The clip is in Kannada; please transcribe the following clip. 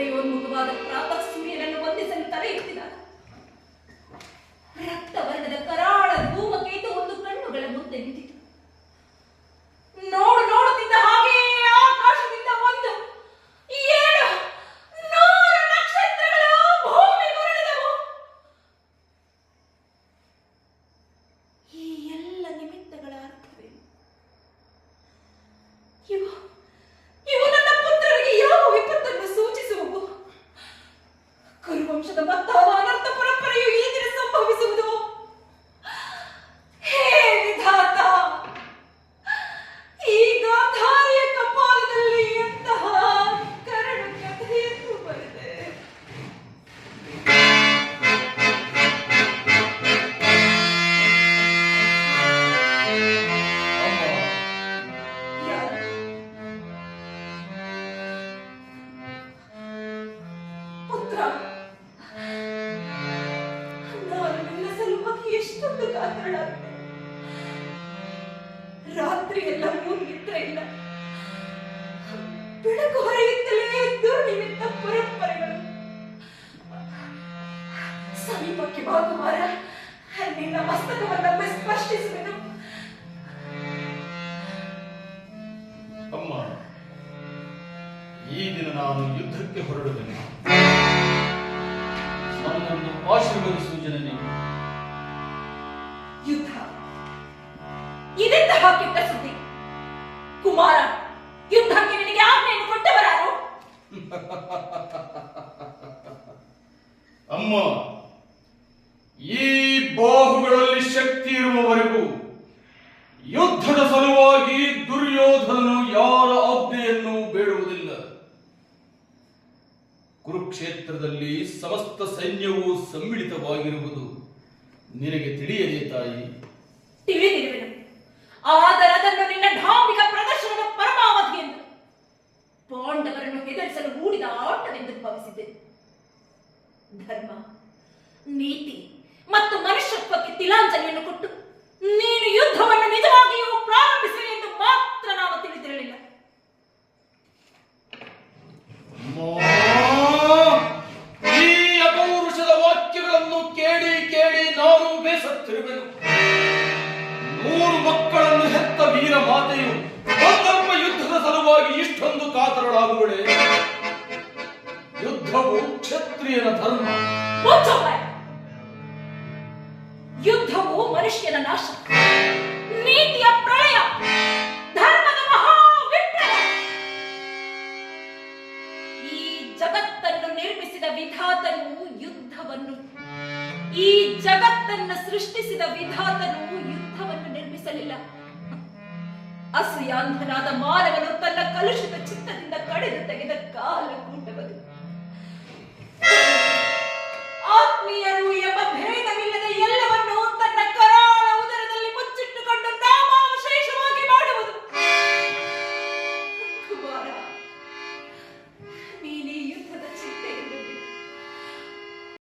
ಉದಯೋನ್ಮುಖವಾದ ಪ್ರಾತಃ ಸೂರ್ಯನನ್ನು ವಂದಿಸಲು ತಲೆ ಎತ್ತಿದಾಗ ರಕ್ತವರ್ಣದ ಕರಾಳ ಧೂಮಕೇತು ಒಂದು ಕಣ್ಣುಗಳ ಮುಂದೆ ನಿಂತಿತು. ನೋಡುತ್ತಿದ್ದ ಹಾಗೆಯೇ ಆಕಾಶದಿಂದ ಒಂದು 700 ನಕ್ಷತ್ರಗಳು ಭೂಮಿಗುರುಳಿದವು. ಈ ಎಲ್ಲ ನಿಮಿತ್ತಗಳ ಅರ್ಥವೇನು? ಇವು ನನ್ನ ಪುತ್ರರಿಗೆ ಯಾವ ವಿಪತ್ತನ್ನು ಸೂಚಿಸುವವು? ಕುರುವಂಶದ ಮತ್ತಾವ ಅನರ್ಥ ಪರಂಪರೆಯು ಈ ದಿನ ಸಂಭವಿಸುವುದು? ಹೇ ವಿಧಾತ, ಈ ಗಾಂಧಾರಿಯ ಕಪಾಲದಲ್ಲಿ ಎಂತಹ ಕರಡು ಕಥೆಯನ್ನು ಬರೆದೆ. ಪುತ್ರ, ನಾನು ನಿನ್ನ ಸಲುವಾಗಿ ಎಷ್ಟೊಂದು ಕಾತರಳಾಗಿದೆ. ರಾತ್ರಿ ಎಲ್ಲ ನಿದ್ರೆ ಇಲ್ಲ. ಬೆಳಕು ಹೊರೆಯುತ್ತಲೇ ದುರ್ನಿಮಿತ್ತ ಪರಂಪರೆಗಳು. ಸಮೀಪಕ್ಕೆ ಬಾಗುವಾರ ನಿನ್ನ ಮಸ್ತಕವನ್ನು ಸ್ಪರ್ಶಿಸುವೆನು. ಅಮ್ಮ, ಈ ದಿನ ನಾನು ಯುದ್ಧಕ್ಕೆ ಹೊರಡುವೆನು. ನನ್ನನ್ನು ಆಶೀರ್ವದಿಸುವ ಜನನೇ. ಯುದ್ಧ ಇದೆಂತಹ ಕೆಟ್ಟ ಸುದ್ದಿ? ಕುಮಾರ, ಯುದ್ಧಕ್ಕೆ ನಿನಗೆ ಆಜ್ಞೆಯನ್ನು ಕೊಟ್ಟವರಾರು? ಅಮ್ಮ, ಈ ಬಾಹುಗಳಲ್ಲಿ ಶಕ್ತಿ ಇರುವವರೆಗೂ ಯುದ್ಧದ ಸಲುವಾಗಿ ದುರ್ಯೋಧನನು ಯಾರ ಆಜ್ಞೆಯನ್ನು ಬೇಡುವುದಿಲ್ಲ. ಕುರುಕ್ಷೇತ್ರದಲ್ಲಿ ಸಮಸ್ತ ಸೈನ್ಯವು ಸಮ್ಮಿಳಿತವಾಗಿರುವುದು ನಿನಗೆ ತಿಳಿಯದೇ ತಾಯಿ? ತಿಳಿದಿರುವೆನು. ಆದರೆ ಅದನ್ನು ನಿನ್ನ ಧಾರ್ಮಿಕ ಪ್ರದರ್ಶನದ ಪರಮಾವಧಿ ಎಂದು ಪಾಂಡವರನ್ನು ಹೆದರಿಸಲು ಹೂಡಿದ ಆಟವೆಂದು ಭಾವಿಸಿದ್ದೆನು. ಧರ್ಮ, ನೀತಿ ಮತ್ತು ಮನುಷ್ಯತ್ವಕ್ಕೆ ತಿಲಾಂಜಲಿಯನ್ನು ಕೊಟ್ಟು ನೀನು ಯುದ್ಧವನ್ನು ನಿಜವಾಗಿಯೂ ಪ್ರಾರಂಭಿಸುವೆ ಎಂದು ಮಾತ್ರ ನಾನು ತಿಳಿದಿರಲಿಲ್ಲ. ಈ ಅಪೌರುಷದ ವಾಕ್ಯಗಳನ್ನು ಕೇಳಿ ಕೇಳಿ ನಾನು ಬೇಸತ್ತಿರುವೆನು. 100 ಮಕ್ಕಳನ್ನು ಹೆತ್ತ ವೀರ ಮಾತೆಯು ಒಂದೊಬ್ಬ ಯುದ್ಧದ ಸಲುವಾಗಿ ಇಷ್ಟೊಂದು ಕಾತರಳಾಗುವಳೆ? ಯುದ್ಧವು ಕ್ಷತ್ರಿಯನ ಧರ್ಮ. ಯುದ್ಧವು ಮನುಷ್ಯನ ನಾಶ, ನೀತಿಯ ಪ್ರಳಯ, ಧರ್ಮದ ಮಹಾವಿಪ್ಲವ. ಈ ಜಗತ್ತನ್ನು ನಿರ್ಮಿಸಿದ ವಿಧಾತನು ಯುದ್ಧವನ್ನು, ಈ ಜಗತ್ತನ್ನು ಸೃಷ್ಟಿಸಿದ ವಿಧಾತನು ಯುದ್ಧವನ್ನು ನಿರ್ಮಿಸಲಿಲ್ಲ. ಅಸೂಯಾಂಧನಾದ ಮಾನವನು ತನ್ನ ಕಲುಷಿತ ಚಿತ್ತದಿಂದ ಕಡಿದು ತೆಗೆದ ಕಾಲ